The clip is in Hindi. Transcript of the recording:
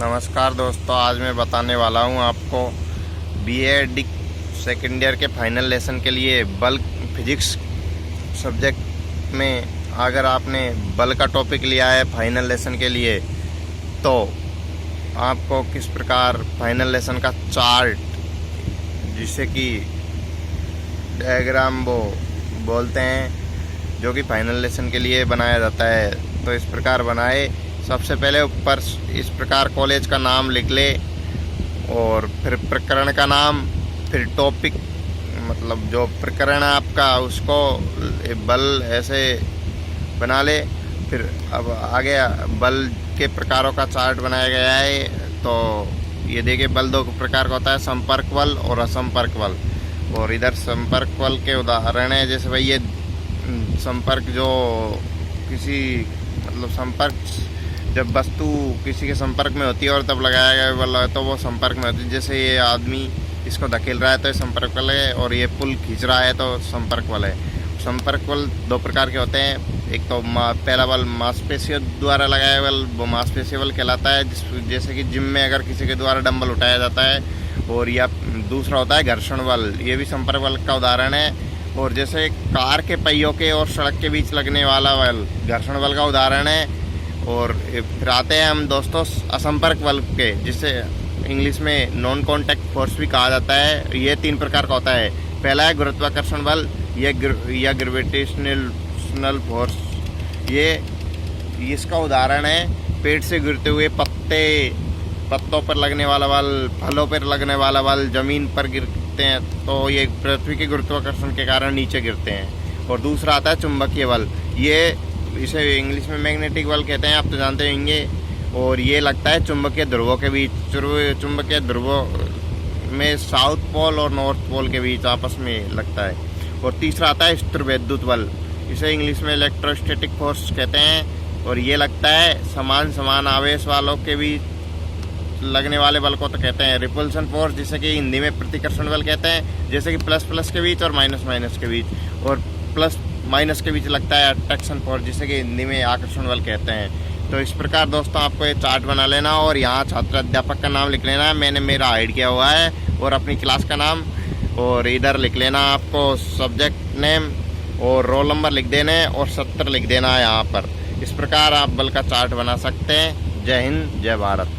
नमस्कार दोस्तों, आज मैं बताने वाला हूं आपको बीए सेकेंड ईयर के फाइनल लेसन के लिए बल्क फिजिक्स सब्जेक्ट में अगर आपने बल का टॉपिक लिया है फाइनल लेसन के लिए तो आपको किस प्रकार फाइनल लेसन का चार्ट, जिसे कि डायग्राम वो बोलते हैं, जो कि फाइनल लेसन के लिए बनाया जाता है, तो इस प्रकार बनाए। सबसे पहले ऊपर इस प्रकार कॉलेज का नाम लिख ले और फिर प्रकरण का नाम, फिर टॉपिक मतलब जो प्रकरण है आपका उसको बल ऐसे बना ले। फिर अब आगे बल के प्रकारों का चार्ट बनाया गया है। तो ये देखिए, बल दो प्रकार का होता है, संपर्क बल और असंपर्क बल। और इधर संपर्क बल के उदाहरण है, जैसे भाई ये संपर्क जो किसी मतलब संपर्क जब वस्तु किसी के संपर्क में होती है और तब लगाया गया बल है तो वो संपर्क में होती है। जैसे ये आदमी इसको धकेल रहा है तो ये संपर्क बल है, और ये पुल खींच रहा है तो संपर्क बल है। संपर्क बल दो प्रकार के होते हैं। एक तो पहला बल मांसपेशियों द्वारा लगाया बल, वो मांसपेशीय बल कहलाता है, जैसे कि जिम में अगर किसी के द्वारा डंबल उठाया जाता है। और या दूसरा होता है घर्षण बल, ये भी संपर्क बल का उदाहरण है। और जैसे कार के पहियों के और सड़क के बीच लगने वाला बल घर्षण बल का उदाहरण है। और फिर आते हैं हम दोस्तों असंपर्क बल के, जिसे इंग्लिश में नॉन कॉन्टैक्ट फोर्स भी कहा जाता है। ये तीन प्रकार का होता है। पहला है गुरुत्वाकर्षण बल या ग्रेविटेशनल फोर्स। ये इसका उदाहरण है पेड़ से गिरते हुए पत्तों पर लगने वाला बल, फलों पर लगने वाला बल, जमीन पर गिरते हैं तो ये पृथ्वी के गुरुत्वाकर्षण के कारण नीचे गिरते हैं। और दूसरा आता है चुंबकीय बल, इसे इंग्लिश में मैग्नेटिक बल कहते हैं, आप तो जानते होंगे। और ये लगता है चुंबकीय ध्रुवों के बीच, चुंबकीय ध्रुवों में साउथ पोल और नॉर्थ पोल के बीच आपस में लगता है। और तीसरा आता है स्थिरवैद्युत बल, इसे इंग्लिश में इलेक्ट्रोस्टैटिक फोर्स कहते हैं। और ये लगता है समान आवेश वालों के बीच लगने वाले बल को तो कहते हैं रिपल्सन फोर्स, जिसे कि हिंदी में प्रतिकर्षण बल कहते हैं, जैसे कि प्लस के बीच और माइनस के बीच। और प्लस माइनस के बीच लगता है अट्रैक्शन फोर्स, जिसे कि हिंदी में आकर्षण बल कहते हैं। तो इस प्रकार दोस्तों आपको ये चार्ट बना लेना और यहाँ छात्र अध्यापक का नाम लिख लेना है, मैंने मेरा हाइड किया हुआ है, और अपनी क्लास का नाम। और इधर लिख लेना आपको सब्जेक्ट नेम और रोल नंबर लिख देना है और 70 लिख देना है यहाँ पर। इस प्रकार आप बल का चार्ट बना सकते हैं। जय हिंद, जय भारत।